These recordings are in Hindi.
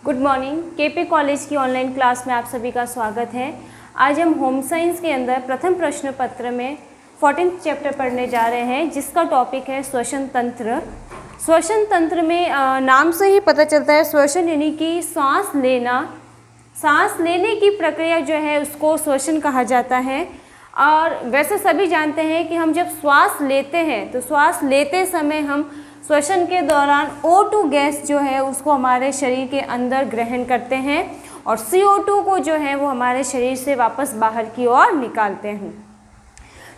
Good morning. केपी कॉलेज की ऑनलाइन क्लास में आप सभी का स्वागत है। आज हम होम साइंस के अंदर प्रथम प्रश्न पत्र में 14th चैप्टर पढ़ने जा रहे हैं, जिसका टॉपिक है श्वसन तंत्र। श्वसन तंत्र में नाम से ही पता चलता है, श्वसन यानी कि सांस लेना। सांस लेने की प्रक्रिया जो है उसको श्वसन कहा जाता है। और वैसे सभी जानते हैं कि हम जब श्वास लेते हैं तो श्वास लेते समय हम श्वसन के दौरान O2 गैस जो है उसको हमारे शरीर के अंदर ग्रहण करते हैं और CO2 को जो है वो हमारे शरीर से वापस बाहर की ओर निकालते हैं।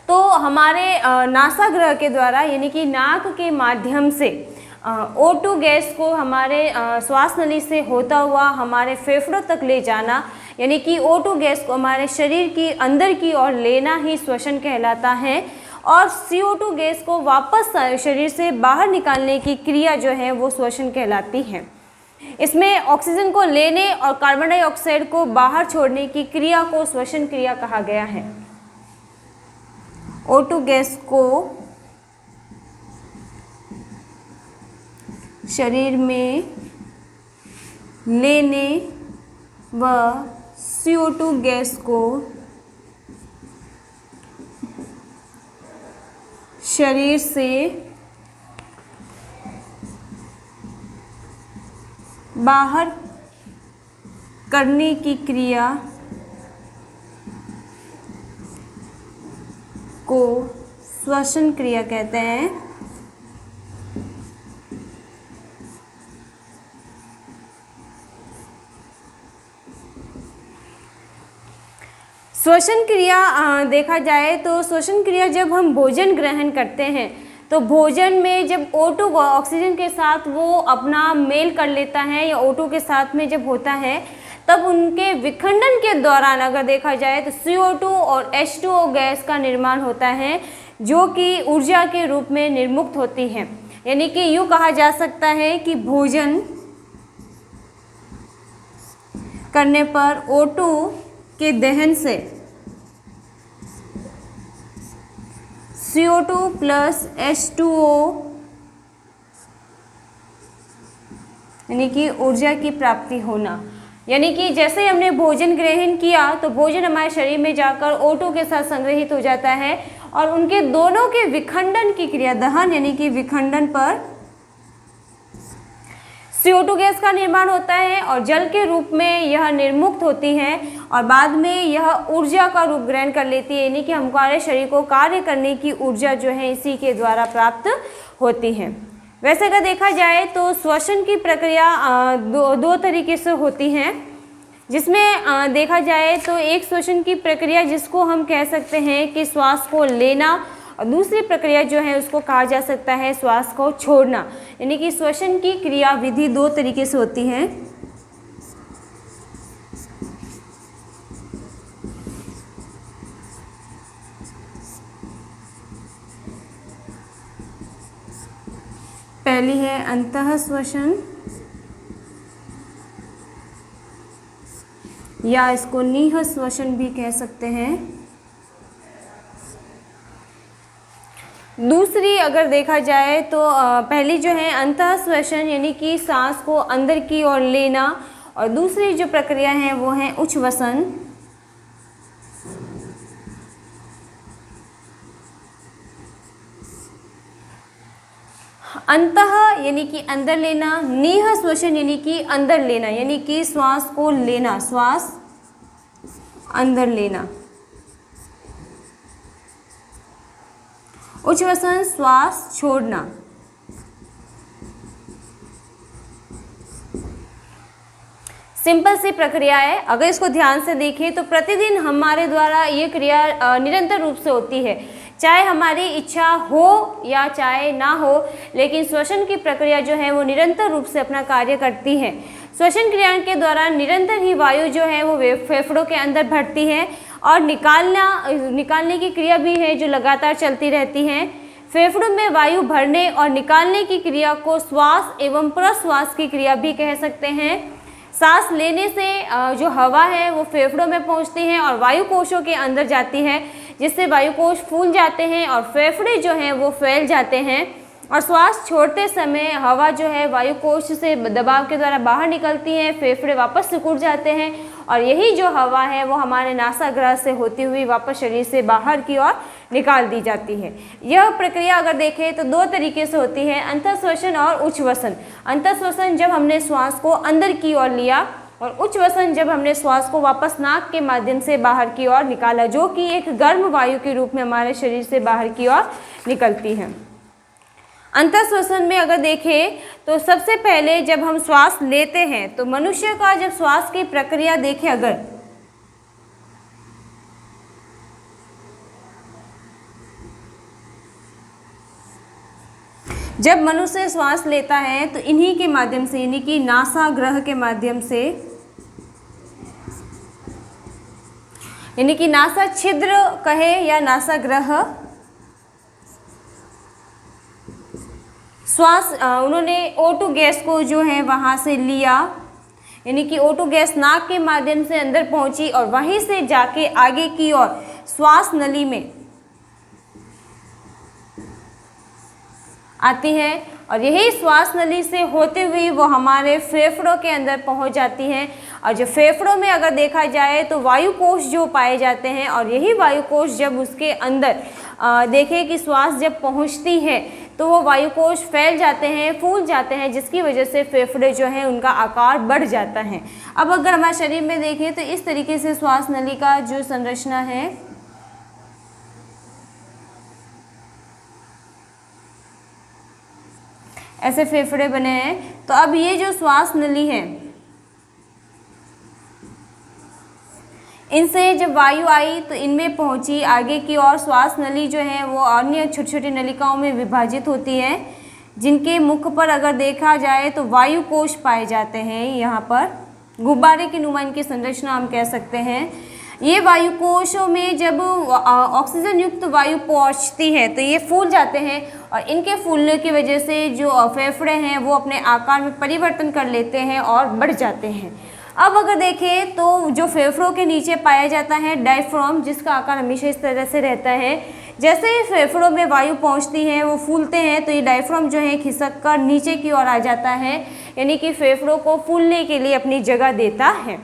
तो हमारे नासागृह के द्वारा यानी कि नाक के माध्यम से O2 गैस को हमारे श्वास नली से होता हुआ हमारे फेफड़ों तक ले जाना, यानी कि O2 गैस को हमारे शरीर की अंदर की ओर लेना ही श्वसन कहलाता है। और CO2 गैस को वापस शरीर से बाहर निकालने की क्रिया जो है वो श्वसन कहलाती है। इसमें ऑक्सीजन को लेने और कार्बन डाइऑक्साइड को बाहर छोड़ने की क्रिया को श्वसन क्रिया कहा गया है। O2 गैस को शरीर में लेने व CO2 गैस को शरीर से बाहर करने की क्रिया को श्वसन क्रिया कहते हैं। श्वसन क्रिया देखा जाए तो श्वसन क्रिया जब हम भोजन ग्रहण करते हैं तो भोजन में जब O2 ऑक्सीजन के साथ वो अपना मेल कर लेता है या O2 के साथ में जब होता है, तब उनके विखंडन के दौरान अगर देखा जाए तो CO2 और H2O गैस का निर्माण होता है, जो कि ऊर्जा के रूप में निर्मुक्त होती है। यानी कि यूँ कहा जा सकता है कि भोजन करने पर O2 के दहन से CO2 प्लस H2O यानी कि ऊर्जा की प्राप्ति होना। यानी कि जैसे ही हमने भोजन ग्रहण किया तो भोजन हमारे शरीर में जाकर O2 के साथ संग्रहित हो जाता है और उनके दोनों के विखंडन की क्रिया, दहन यानी कि विखंडन पर CO2 गैस का निर्माण होता है और जल के रूप में यह निर्मुक्त होती है और बाद में यह ऊर्जा का रूप ग्रहण कर लेती है। यानी कि हमारे शरीर को कार्य करने की ऊर्जा जो है इसी के द्वारा प्राप्त होती है। वैसे अगर देखा जाए तो श्वसन की प्रक्रिया दो तरीके से होती है, जिसमें देखा जाए तो एक श्वसन की प्रक्रिया जिसको हम कह सकते हैं कि श्वास को लेना, और दूसरी प्रक्रिया जो है उसको कहा जा सकता है श्वास को छोड़ना। यानी कि श्वसन की क्रिया विधि दो तरीके से होती है। पहली है अंतः श्वसन या इसको नीह श्वसन भी कह सकते हैं। दूसरी अगर देखा जाए तो पहली जो है अंतः श्वसन यानी कि सांस को अंदर की ओर लेना, और दूसरी जो प्रक्रिया है वो है उच्छ्वसन। अंतः यानी कि अंदर लेना, नीह श्वसन यानी कि अंदर लेना, यानी कि श्वास को लेना, श्वास अंदर लेना। उच्छ्वसन श्वास छोड़ना। सिंपल सी प्रक्रिया है। अगर इसको ध्यान से देखें तो प्रतिदिन हमारे द्वारा ये क्रिया निरंतर रूप से होती है, चाहे हमारी इच्छा हो या चाहे ना हो, लेकिन श्वसन की प्रक्रिया जो है वो निरंतर रूप से अपना कार्य करती है। श्वसन क्रिया के दौरान निरंतर ही वायु जो है वो फेफड़ों के अंदर भरती है और निकालने की क्रिया भी है जो लगातार चलती रहती है। फेफड़ों में वायु भरने और निकालने की क्रिया को श्वास एवं प्रश्वास की क्रिया भी कह सकते हैं। सांस लेने से जो हवा है वो फेफड़ों में पहुंचती है और वायु कोशों के अंदर जाती है, जिससे वायु कोश फूल जाते हैं और फेफड़े जो हैं वो फैल जाते हैं और श्वास छोड़ते समय हवा जो है वायु कोश से दबाव के द्वारा बाहर निकलती है, फेफड़े वापस सिकुड़ जाते हैं और यही जो हवा है वो हमारे नासाग्रह से होती हुई वापस शरीर से बाहर की ओर निकाल दी जाती है। यह प्रक्रिया अगर देखें तो दो तरीके से होती है, अंतःश्वसन और उच्छ्वसन। अंतःश्वसन जब हमने श्वास को अंदर की ओर लिया और उच्छ्वसन जब हमने श्वास को वापस नाक के माध्यम से बाहर की ओर निकाला, जो कि एक गर्म वायु के रूप में हमारे शरीर से बाहर की ओर निकलती है। अंतःश्वसन में अगर देखें तो सबसे पहले जब हम श्वास लेते हैं तो मनुष्य का जब श्वास की प्रक्रिया देखें, अगर जब मनुष्य श्वास लेता है तो इन्हीं के माध्यम से, यानी कि नासाग्रह के माध्यम से, यानी कि नासा छिद्र कहे या नासाग्रह, श्वास उन्होंने O2 गैस को जो है वहाँ से लिया, यानी कि O2 गैस नाक के माध्यम से अंदर पहुँची और वहीं से जाके आगे की ओर श्वास नली में आती है और यही श्वास नली से होते हुए वो हमारे फेफड़ों के अंदर पहुंच जाती हैं। और जो फेफड़ों में अगर देखा जाए तो वायु कोश जो पाए जाते हैं और यही वायु कोश जब उसके अंदर देखें कि श्वास जब पहुंचती है तो वो वायु कोश फैल जाते हैं, फूल जाते हैं, जिसकी वजह से फेफड़े जो हैं उनका आकार बढ़ जाता है। अब अगर हमारे शरीर में देखें तो इस तरीके से श्वास नली का जो संरचना है, ऐसे फेफड़े बने हैं। तो अब ये जो श्वास नली है, इनसे जब वायु आई तो इनमें पहुंची आगे की ओर। श्वास नली जो है वो अन्य छोटी छोटी नलिकाओं में विभाजित होती है, जिनके मुख पर अगर देखा जाए तो वायु कोश पाए जाते हैं। यहाँ पर गुब्बारे की नुमा इनकी संरचना हम कह सकते हैं। ये वायु कोशों में जब ऑक्सीजन युक्त वायु पहुँचती है तो ये फूल जाते हैं और इनके फूलने की वजह से जो फेफड़े हैं वो अपने आकार में परिवर्तन कर लेते हैं और बढ़ जाते हैं। अब अगर देखें तो जो फेफड़ों के नीचे पाया जाता है डायफ्राम, जिसका आकार हमेशा इस तरह से रहता है। जैसे ही फेफड़ों में वायु पहुंचती है वो फूलते हैं तो ये डायफ्राम जो है खिसक कर नीचे की ओर आ जाता है, यानी कि फेफड़ों को फूलने के लिए अपनी जगह देता है।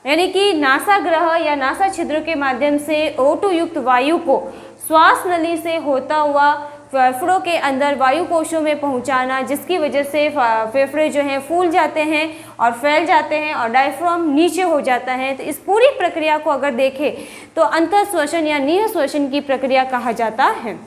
यानी कि नासाग्रह या नासा छिद्र के माध्यम से O2 युक्त वायु को श्वास नली से होता हुआ फेफड़ों के अंदर वायु कोशों में पहुंचाना, जिसकी वजह से फेफड़े जो हैं फूल जाते हैं और फैल जाते हैं और डायफ्राम नीचे हो जाता है। तो इस पूरी प्रक्रिया को अगर देखें तो अंतःश्वसन या निःश्वसन की प्रक्रिया कहा जाता है।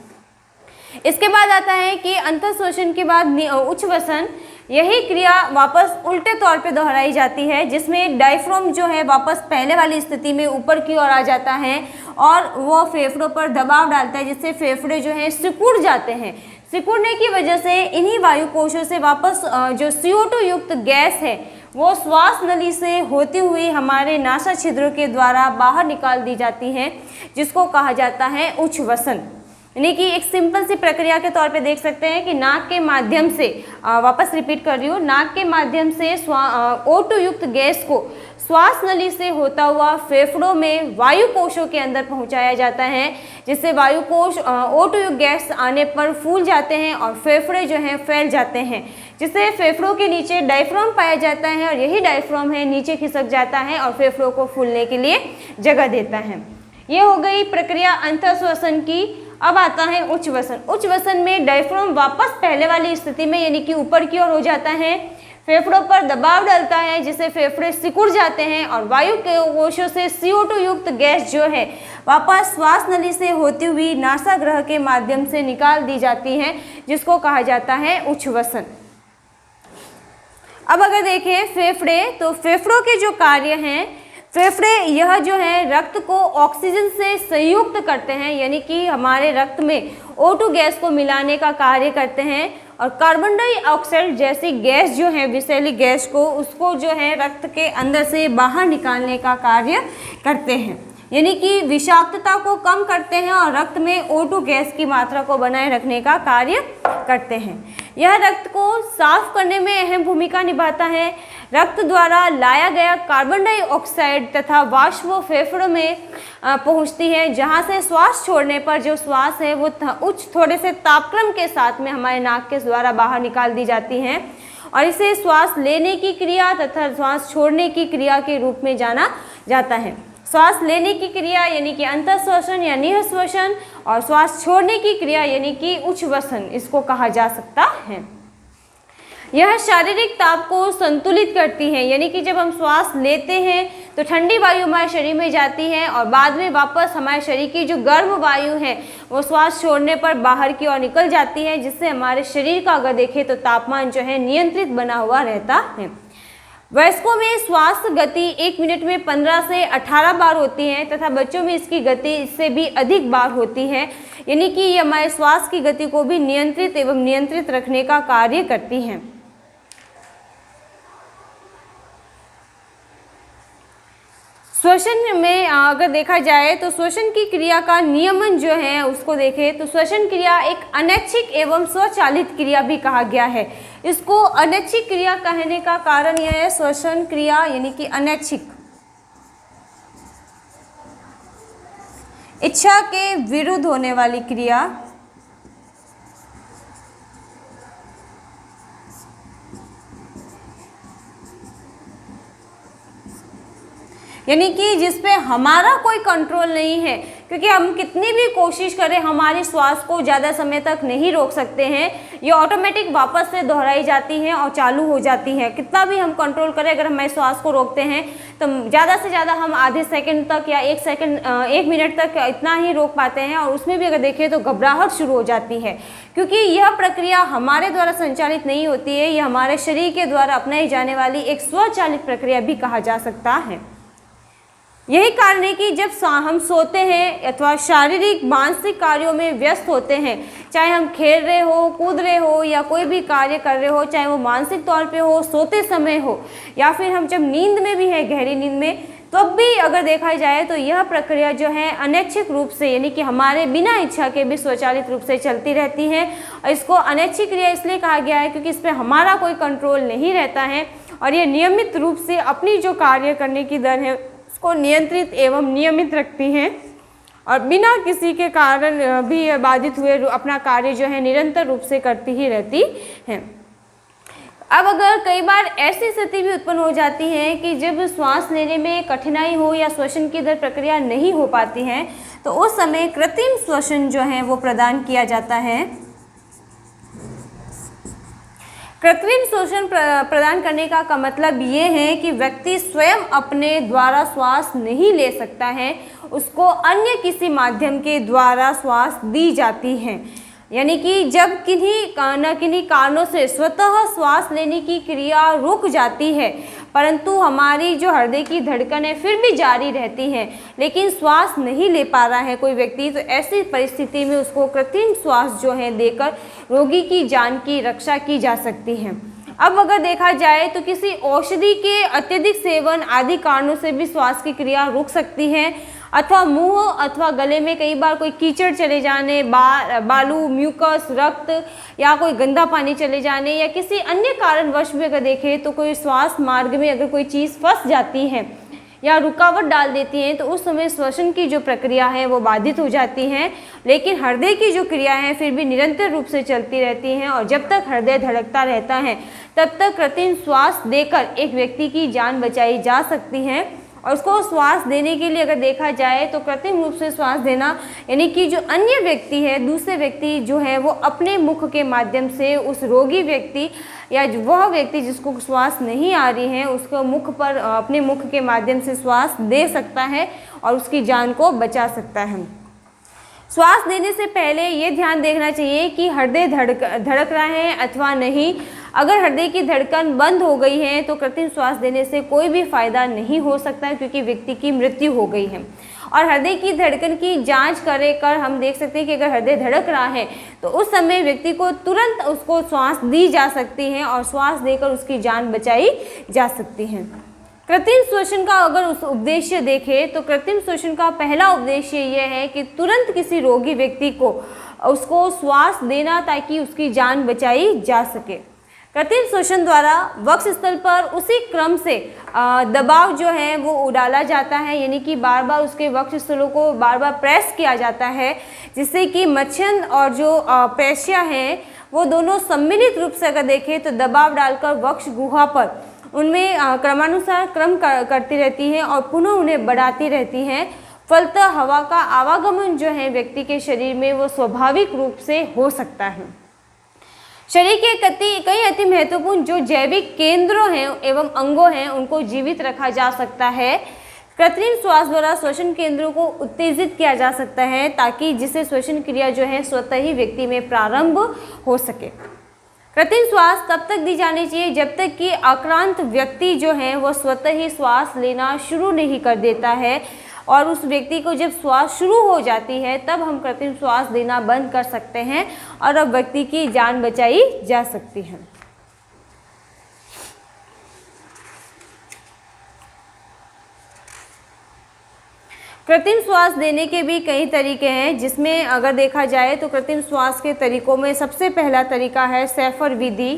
इसके बाद आता है कि अंतःश्वसन के बाद उच्छ्वसन। यही क्रिया वापस उल्टे तौर पे दोहराई जाती है, जिसमें डायफ्राम जो है वापस पहले वाली स्थिति में ऊपर की ओर आ जाता है और वो फेफड़ों पर दबाव डालता है, जिससे फेफड़े जो हैं सिकुड़ जाते हैं। सिकुड़ने की वजह से इन्हीं वायु कोशों से वापस जो CO2 युक्त गैस है वो श्वास नली से होती हुई हमारे नासा छिद्रों के द्वारा बाहर निकाल दी जाती है, जिसको कहा जाता है उच्छ्वसन। यानी कि एक सिंपल सी प्रक्रिया के तौर पे देख सकते हैं कि नाक के माध्यम से, वापस रिपीट कर रही हूँ, नाक के माध्यम से O2 युक्त गैस को श्वास नली से होता हुआ फेफड़ों में वायु कोशों के अंदर पहुंचाया जाता है, जिससे वायु कोश O2 युक्त गैस आने पर फूल जाते हैं और फेफड़े जो हैं फैल जाते हैं, जिससे फेफड़ों के नीचे डायफ्राम पाया जाता है और यही डायफ्राम है नीचे खिसक जाता है और फेफड़ों को फूलने के लिए जगह देता है। ये हो गई प्रक्रिया अंतःश्वसन की। अब आता है उच्छ्वसन। उच्छ्वसन में डायफ्राम वापस पहले वाली स्थिति में, यानी कि ऊपर की ओर हो जाता है, फेफड़ों पर दबाव डालता है, जिससे फेफड़े सिकुड़ जाते हैं और वायु के कोशों से CO2 युक्त गैस जो है वापस श्वास नली से होती हुई नासाग्रह के माध्यम से निकाल दी जाती है, जिसको कहा जाता है उच्छ्वसन। अब अगर देखें फेफड़े, तो फेफड़ों के जो कार्य हैं, फेफड़े यह जो है रक्त को ऑक्सीजन से संयुक्त करते हैं, यानी कि हमारे रक्त में O2 गैस को मिलाने का कार्य करते हैं और कार्बन डाइऑक्साइड जैसी गैस जो है, विषैली गैस को, उसको जो है रक्त के अंदर से बाहर निकालने का कार्य करते हैं। यानी कि विषाक्तता को कम करते हैं और रक्त में O2 गैस की मात्रा को बनाए रखने का कार्य करते हैं। यह रक्त को साफ करने में अहम भूमिका निभाता है। रक्त द्वारा लाया गया कार्बन डाइऑक्साइड तथा वाष्प फेफड़ों में पहुंचती है, जहां से श्वास छोड़ने पर जो श्वास है वो उच्च थोड़े से तापक्रम के साथ में हमारे नाक के द्वारा बाहर निकाल दी जाती हैं और इसे श्वास लेने की क्रिया तथा श्वास छोड़ने की क्रिया के रूप में जाना जाता है। श्वास लेने की क्रिया यानी कि अंतःश्वसन या निःश्वसन और श्वास छोड़ने की क्रिया यानी कि उच्छ्वसन इसको कहा जा सकता है। यह शारीरिक ताप को संतुलित करती है, यानी कि जब हम श्वास लेते हैं तो ठंडी वायु हमारे शरीर में जाती है और बाद में वापस हमारे शरीर की जो गर्म वायु है वो श्वास छोड़ने पर बाहर की ओर निकल जाती है, जिससे हमारे शरीर का अगर देखें तो तापमान जो है नियंत्रित बना हुआ रहता है। वयस्कों में श्वास गति 1 मिनट में 15 से 18 बार होती है तथा बच्चों में इसकी गति इससे भी अधिक बार होती है, यानी कि ये हमारे श्वास की गति को भी नियंत्रित एवं नियंत्रित रखने का कार्य करती हैं। श्वसन में अगर देखा जाए तो श्वसन की क्रिया का नियमन जो है उसको देखें तो श्वसन क्रिया एक अनैच्छिक एवं स्वचालित क्रिया भी कहा गया है। इसको अनैच्छिक क्रिया कहने का कारण यह है, श्वसन क्रिया यानी कि अनैच्छिक, इच्छा के विरुद्ध होने वाली क्रिया, यानी कि जिसपे हमारा कोई कंट्रोल नहीं है, क्योंकि हम कितनी भी कोशिश करें हमारी श्वास को ज़्यादा समय तक नहीं रोक सकते हैं। ये ऑटोमेटिक वापस से दोहराई जाती हैं और चालू हो जाती है। कितना भी हम कंट्रोल करें, अगर हमारी श्वास को रोकते हैं तो ज़्यादा से ज़्यादा हम आधे सेकंड तक या 1 मिनट तक इतना ही रोक पाते हैं और उसमें भी अगर देखें तो घबराहट शुरू हो जाती है, क्योंकि यह प्रक्रिया हमारे द्वारा संचालित नहीं होती है, यह हमारे शरीर के द्वारा अपनाई जाने वाली एक स्वचालित प्रक्रिया भी कहा जा सकता है। यही कारण है कि जब हम सोते हैं अथवा शारीरिक मानसिक कार्यों में व्यस्त होते हैं, चाहे हम खेल रहे हो, कूद रहे हो या कोई भी कार्य कर रहे हो, चाहे वो मानसिक तौर पे हो, सोते समय हो या फिर हम जब नींद में भी है, गहरी नींद में, तब भी अगर देखा जाए तो यह प्रक्रिया जो है अनैच्छिक रूप से यानी कि हमारे बिना इच्छा के भी स्वचालित रूप से चलती रहती है। और इसको अनैच्छिक क्रिया इसलिए कहा गया है क्योंकि इस पर हमारा कोई कंट्रोल नहीं रहता है और ये नियमित रूप से अपनी जो कार्य करने की दर है को नियंत्रित एवं नियमित रखती हैं और बिना किसी के कारण भी बाधित हुए अपना कार्य जो है निरंतर रूप से करती ही रहती हैं। अब अगर कई बार ऐसी स्थिति भी उत्पन्न हो जाती है कि जब श्वास लेने में कठिनाई हो या श्वसन की दर प्रक्रिया नहीं हो पाती है, तो उस समय कृत्रिम श्वसन जो है वो प्रदान किया जाता है। कृत्रिम श्वसन प्रदान करने का मतलब ये है कि व्यक्ति स्वयं अपने द्वारा श्वास नहीं ले सकता है, उसको अन्य किसी माध्यम के द्वारा श्वास दी जाती है। यानी कि जब किन्हीं कारणों से स्वतः श्वास लेने की क्रिया रुक जाती है, परंतु हमारी जो हृदय की धड़कन है फिर भी जारी रहती है, लेकिन श्वास नहीं ले पा रहा है कोई व्यक्ति, तो ऐसी परिस्थिति में उसको कृत्रिम श्वास जो है देकर रोगी की जान की रक्षा की जा सकती है। अब अगर देखा जाए तो किसी औषधि के अत्यधिक सेवन आदि कारणों से भी श्वास की क्रिया रुक सकती है, अथवा मुंह अथवा गले में कई बार कोई कीचड़ चले जाने, बालू, म्यूकस, रक्त या कोई गंदा पानी चले जाने या किसी अन्य कारणवश भी अगर देखें तो कोई श्वास मार्ग में अगर कोई चीज़ फंस जाती है या रुकावट डाल देती हैं, तो उस समय श्वसन की जो प्रक्रिया है वो बाधित हो जाती है। लेकिन हृदय की जो क्रिया है फिर भी निरंतर रूप से चलती रहती हैं और जब तक हृदय धड़कता रहता है तब तक कृत्रिम श्वास देकर एक व्यक्ति की जान बचाई जा सकती है। और उसको श्वास देने के लिए अगर देखा जाए तो कृत्रिम रूप से श्वास देना यानी कि जो अन्य व्यक्ति है, दूसरे व्यक्ति जो है वो अपने मुख के माध्यम से उस रोगी व्यक्ति या वह व्यक्ति जिसको श्वास नहीं आ रही है उसको मुख पर अपने मुख के माध्यम से श्वास दे सकता है और उसकी जान को बचा सकता है। श्वास देने से पहले ये ध्यान देखना चाहिए कि हृदय धड़क रहा है अथवा नहीं। अगर हृदय की धड़कन बंद हो गई है तो कृत्रिम श्वास देने से कोई भी फायदा नहीं हो सकता, क्योंकि व्यक्ति की मृत्यु हो गई है। और हृदय की धड़कन की जांच कर हम देख सकते हैं कि अगर हृदय धड़क रहा है तो उस समय व्यक्ति को तुरंत उसको श्वास दी जा सकती है और श्वास देकर उसकी जान बचाई जा सकती है। कृत्रिम श्वसन का अगर उस उद्देश्य देखें तो कृत्रिम श्वसन का पहला उद्देश्य यह है कि तुरंत किसी रोगी व्यक्ति को उसको श्वास देना ताकि उसकी जान बचाई जा सके। कृत्रिम श्वसन द्वारा वक्ष स्थल पर उसी क्रम से दबाव जो है वो डाला जाता है, यानी कि बार बार उसके वक्ष स्थलों को बार बार प्रेस किया जाता है, जिससे कि मच्छन और जो पेशिया हैं वो दोनों सम्मिलित रूप से अगर देखें तो दबाव डालकर वक्ष गुहा पर उनमें क्रमानुसार क्रम करती रहती हैं और पुनः उन्हें बढ़ाती रहती हैं। फलतः हवा का आवागमन जो है व्यक्ति के शरीर में वो स्वाभाविक रूप से हो सकता है। शरीर के कई अति महत्वपूर्ण जो जैविक केंद्रों हैं एवं अंगों हैं उनको जीवित रखा जा सकता है। कृत्रिम श्वास द्वारा श्वसन केंद्रों को उत्तेजित किया जा सकता है ताकि जिससे श्वसन क्रिया जो है स्वतः ही व्यक्ति में प्रारंभ हो सके। कृत्रिम श्वास तब तक दी जानी चाहिए जब तक कि आक्रांत व्यक्ति जो है वह स्वतः ही श्वास लेना शुरू नहीं कर देता है, और उस व्यक्ति को जब श्वास शुरू हो जाती है तब हम कृत्रिम श्वास देना बंद कर सकते हैं और अब व्यक्ति की जान बचाई जा सकती है। कृत्रिम श्वास देने के भी कई तरीके हैं, जिसमें अगर देखा जाए तो कृत्रिम श्वास के तरीकों में सबसे पहला तरीका है सैफर विधि।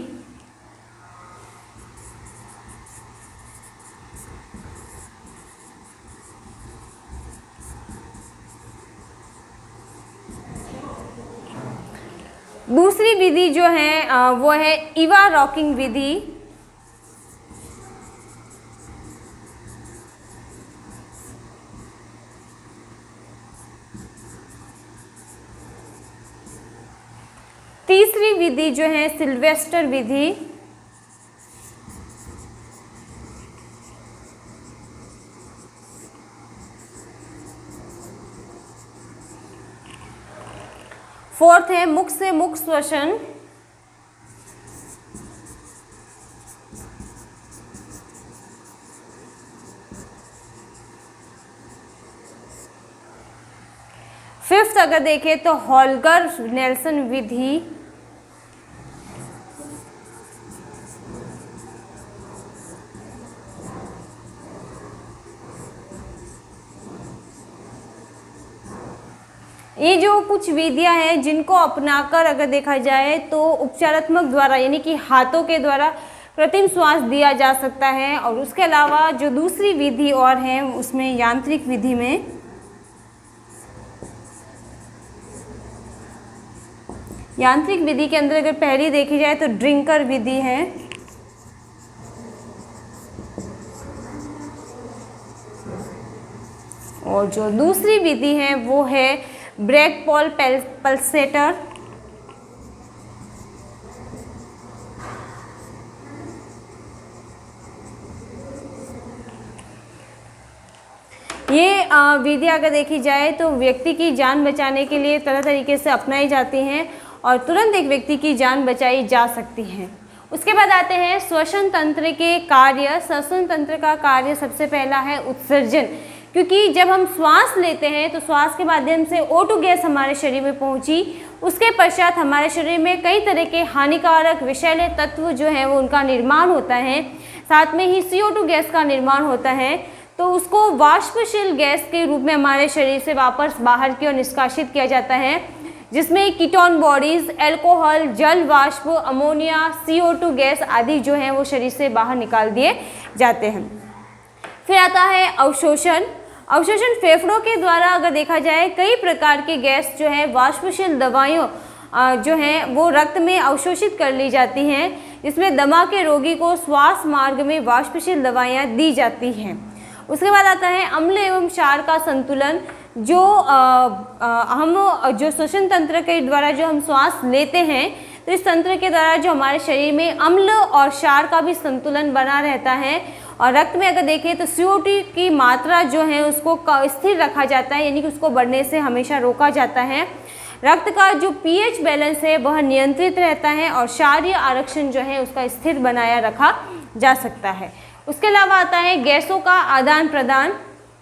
दूसरी विधि जो है वो है ईवा रॉकिंग विधि। तीसरी विधि जो है सिल्वेस्टर विधि। फोर्थ है मुख से मुख श्वसन। फिफ्थ अगर देखें तो हॉलगर नेल्सन विधि। ये जो कुछ विधियां हैं जिनको अपनाकर अगर देखा जाए तो उपचारात्मक द्वारा यानी कि हाथों के द्वारा कृत्रिम श्वास दिया जा सकता है। और उसके अलावा जो दूसरी विधि और है उसमें यांत्रिक विधि में यांत्रिक विधि के अंदर अगर पहली देखी जाए तो ड्रिंकर विधि है। और जो दूसरी विधि है वो है ब्रैक पॉल पल्सेटर। ये विधि अगर देखी जाए तो व्यक्ति की जान बचाने के लिए तरह तरीके से अपनाई जाती हैं और तुरंत एक व्यक्ति की जान बचाई जा सकती है। उसके बाद आते हैं श्वसन तंत्र के कार्य। श्वसन तंत्र का कार्य सबसे पहला है उत्सर्जन, क्योंकि जब हम श्वास लेते हैं तो श्वास के माध्यम से O2 गैस हमारे शरीर में पहुंची, उसके पश्चात हमारे शरीर में कई तरह के हानिकारक विषैले तत्व जो हैं वो उनका निर्माण होता है, साथ में ही CO2 गैस का निर्माण होता है। तो उसको वाष्पशील गैस के रूप में हमारे शरीर से वापस बाहर की ओर निष्कासित किया जाता है, जिसमें कीटोन बॉडीज, अल्कोहल, जल वाष्प, अमोनिया, CO2 गैस आदि जो हैं वो शरीर से बाहर निकाल दिए जाते हैं। फिर आता है अवशोषण। अवशोषण फेफड़ों के द्वारा अगर देखा जाए कई प्रकार की गैस जो है वाष्पशील दवाइयों जो हैं वो रक्त में अवशोषित कर ली जाती हैं, जिसमें दमा के रोगी को श्वास मार्ग में वाष्पशील दवाइयाँ दी जाती हैं। उसके बाद आता है अम्ल एवं क्षार का संतुलन। जो हम जो श्वसन तंत्र के द्वारा जो हम श्वास लेते हैं तो इस तंत्र के द्वारा जो हमारे शरीर में अम्ल और क्षार का भी संतुलन बना रहता है। और रक्त में अगर देखें तो CO2 की मात्रा जो है उसको स्थिर रखा जाता है, यानी कि उसको बढ़ने से हमेशा रोका जाता है। रक्त का जो pH बैलेंस है वह नियंत्रित रहता है और क्षारीय आरक्षण जो है उसका स्थिर बनाया रखा जा सकता है। उसके अलावा आता है गैसों का आदान प्रदान।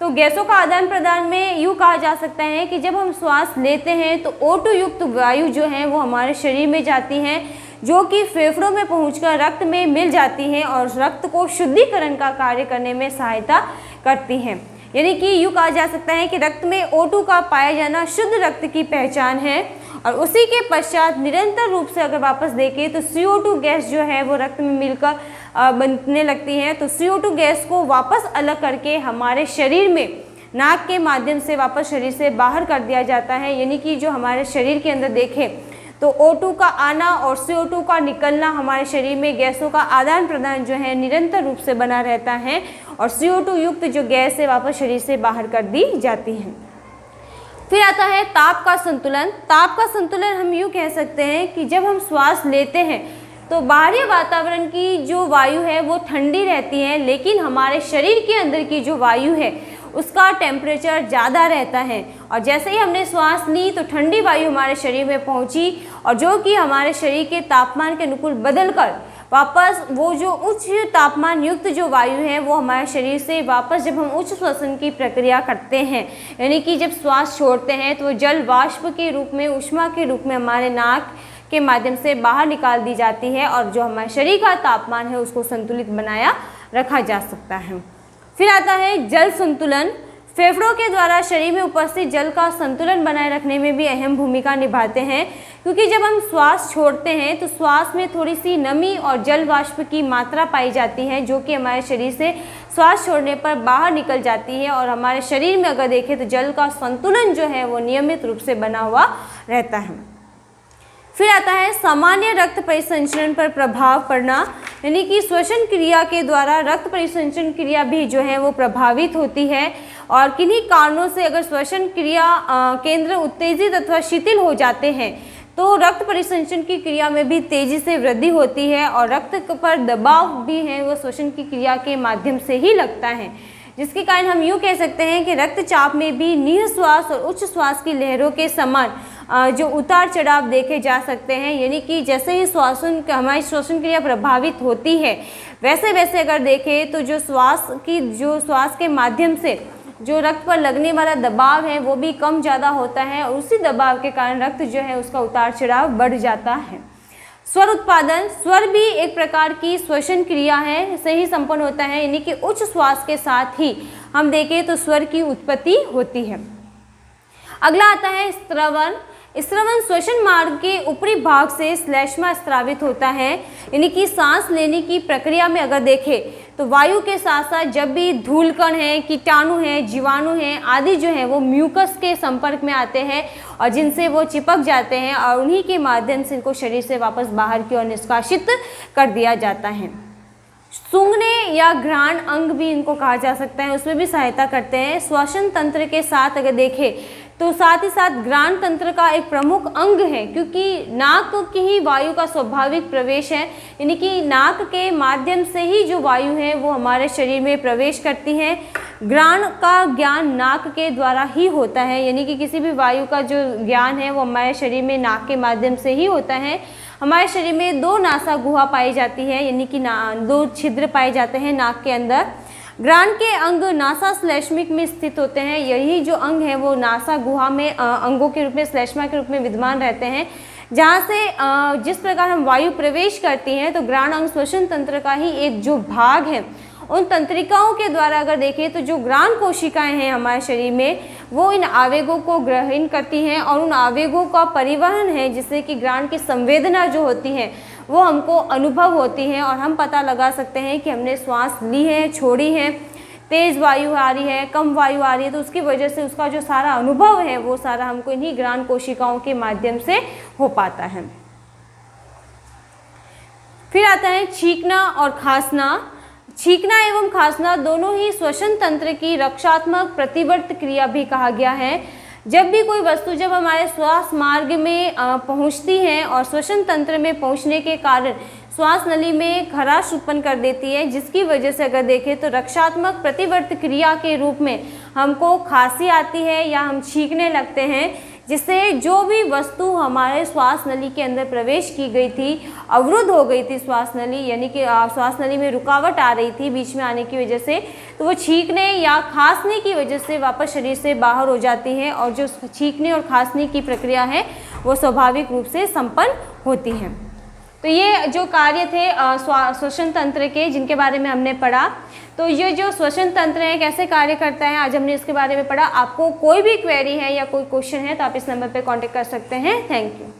तो गैसों का आदान प्रदान में यूँ कहा जा सकता है कि जब हम श्वास लेते हैं तो O2 युक्त वायु जो है वो हमारे शरीर में जाती हैं, जो कि फेफड़ों में पहुंचकर रक्त में मिल जाती हैं और रक्त को शुद्धिकरण का कार्य करने में सहायता करती हैं। यानी कि यूँ कहा जा सकता है कि रक्त में O2 का पाया जाना शुद्ध रक्त की पहचान है। और उसी के पश्चात निरंतर रूप से अगर वापस देखें तो CO2 गैस जो है वो रक्त में मिलकर बनने लगती है। तो CO2 गैस को वापस अलग करके हमारे शरीर में नाक के माध्यम से वापस शरीर से बाहर कर दिया जाता है। यानी कि जो हमारे शरीर के अंदर देखें तो O2 का आना और CO2 का निकलना, हमारे शरीर में गैसों का आदान प्रदान जो है निरंतर रूप से बना रहता है और CO2 युक्त जो गैस है वापस शरीर से बाहर कर दी जाती है। फिर आता है ताप का संतुलन। ताप का संतुलन हम यूँ कह सकते हैं कि जब हम श्वास लेते हैं तो बाहरी वातावरण की जो वायु है वो ठंडी रहती है, लेकिन हमारे शरीर के अंदर की जो वायु है उसका टेम्परेचर ज़्यादा रहता है। और जैसे ही हमने श्वास ली तो ठंडी वायु हमारे शरीर में पहुंची और जो कि हमारे शरीर के तापमान के अनुकूल बदलकर वापस वो जो उच्च तापमान युक्त जो वायु है वो हमारे शरीर से वापस जब हम उच्च श्वसन की प्रक्रिया करते हैं, यानी कि जब श्वास छोड़ते हैं तो वो जल वाष्प के रूप में, ऊष्मा के रूप में हमारे नाक के माध्यम से बाहर निकाल दी जाती है और जो हमारे शरीर का तापमान है उसको संतुलित बनाया रखा जा सकता है। फिर आता है जल संतुलन। फेफड़ों के द्वारा शरीर में उपस्थित जल का संतुलन बनाए रखने में भी अहम भूमिका निभाते हैं, क्योंकि जब हम श्वास छोड़ते हैं तो श्वास में थोड़ी सी नमी और जल वाष्प की मात्रा पाई जाती है, जो कि हमारे शरीर से श्वास छोड़ने पर बाहर निकल जाती है और हमारे शरीर में अगर देखें तो जल का संतुलन जो है वो नियमित रूप से बना हुआ रहता है। फिर आता है सामान्य रक्त परिसंचरण पर प्रभाव पड़ना, यानी कि श्वसन क्रिया के द्वारा रक्त परिसंचरण क्रिया भी जो है वो प्रभावित होती है और किन्हीं कारणों से अगर श्वसन क्रिया केंद्र उत्तेजित अथवा शिथिल हो जाते हैं तो रक्त परिसंचरण की क्रिया में भी तेजी से वृद्धि होती है और रक्त पर दबाव भी है वो श्वसन की क्रिया के माध्यम से ही लगता है, जिसके कारण हम यूँ कह सकते हैं कि रक्तचाप में भी निःश्वास और उच्च श्वास की लहरों के समान जो उतार चढ़ाव देखे जा सकते हैं। यानी कि जैसे ही हमारी श्वसन क्रिया प्रभावित होती है वैसे वैसे अगर देखें तो जो श्वास के माध्यम से जो रक्त पर लगने वाला दबाव है वो भी कम ज़्यादा होता है और उसी दबाव के कारण रक्त जो है उसका उतार चढ़ाव बढ़ जाता है। स्वर उत्पादन। स्वर भी एक प्रकार की श्वसन क्रिया है, सही संपन्न होता है, यानी कि उच्च श्वास के साथ ही हम देखें तो स्वर की उत्पत्ति होती है। अगला आता है स्त्रवन। स्त्रवन श्वसन मार्ग के ऊपरी भाग से श्लेष्मा स्रावित होता है, यानी कि सांस लेने की प्रक्रिया में अगर देखें तो वायु के साथ साथ जब भी धूलकण है, कीटाणु हैं, जीवाणु हैं आदि जो है वो म्यूकस के संपर्क में आते हैं और जिनसे वो चिपक जाते हैं और उन्हीं के माध्यम से इनको शरीर से वापस बाहर की ओर निष्कासित कर दिया जाता है। सूंघने या घ्राण अंग भी इनको कहा जा सकता है, उसमें भी सहायता करते हैं। श्वसन तंत्र के साथ अगर देखें तो साथ ही साथ घ्राण तंत्र का एक प्रमुख अंग है, क्योंकि नाक की ही वायु का स्वाभाविक प्रवेश है, यानी कि नाक के माध्यम से ही जो वायु है वो हमारे शरीर में प्रवेश करती है। घ्राण का ज्ञान नाक के द्वारा ही होता है, यानी कि किसी भी वायु का जो ज्ञान है वो हमारे शरीर में नाक के माध्यम से ही होता है। हमारे शरीर में 2 नासा गुहा पाई जाती है, यानी कि 2 छिद्र पाए जाते हैं नाक के अंदर। घ्राण के अंग नासा श्लेष्मिक में स्थित होते हैं। यही जो अंग है वो नासा गुहा में अंगों के रूप में श्लेष्मा के रूप में विद्यमान रहते हैं, जहाँ से जिस प्रकार हम वायु प्रवेश करती हैं तो घ्राण अंग श्वसन तंत्र का ही एक जो भाग है। उन तंत्रिकाओं के द्वारा अगर देखें तो जो घ्राण कोशिकाएं हैं हमारे शरीर में वो इन आवेगों को ग्रहण करती हैं और उन आवेगों का परिवहन है, जिससे कि घ्राण की संवेदना जो होती है वो हमको अनुभव होती है और हम पता लगा सकते हैं कि हमने श्वास ली है, छोड़ी है, तेज वायु आ रही है, कम वायु आ रही है, तो उसकी वजह से उसका जो सारा अनुभव है वो सारा हमको इन्हीं घ्राण कोशिकाओं के माध्यम से हो पाता है। फिर आता है छींकना और खांसना। छींकना एवं खांसना दोनों ही श्वसन तंत्र की रक्षात्मक प्रतिवर्त क्रिया भी कहा गया है। जब भी कोई वस्तु जब हमारे श्वास मार्ग में पहुंचती है और श्वसन तंत्र में पहुंचने के कारण श्वास नली में खराश उत्पन्न कर देती है, जिसकी वजह से अगर देखें तो रक्षात्मक प्रतिवर्त क्रिया के रूप में हमको खांसी आती है या हम छींकने लगते हैं, जिससे जो भी वस्तु हमारे श्वास नली के अंदर प्रवेश की गई थी, अवरुद्ध हो गई थी श्वास नली, यानी कि श्वास नली में रुकावट आ रही थी बीच में आने की वजह से, तो वो छींकने या खांसने की वजह से वापस शरीर से बाहर हो जाती है और जो छींकने और खांसने की प्रक्रिया है वो स्वाभाविक रूप से संपन्न होती है। तो ये जो कार्य थे श्वसन तंत्र के, जिनके बारे में हमने पढ़ा। तो ये जो श्वसन तंत्र है कैसे कार्य करता है, आज हमने इसके बारे में पढ़ा। आपको कोई भी क्वेरी है या कोई क्वेश्चन है तो आप इस नंबर पे कांटेक्ट कर सकते हैं। Thank you.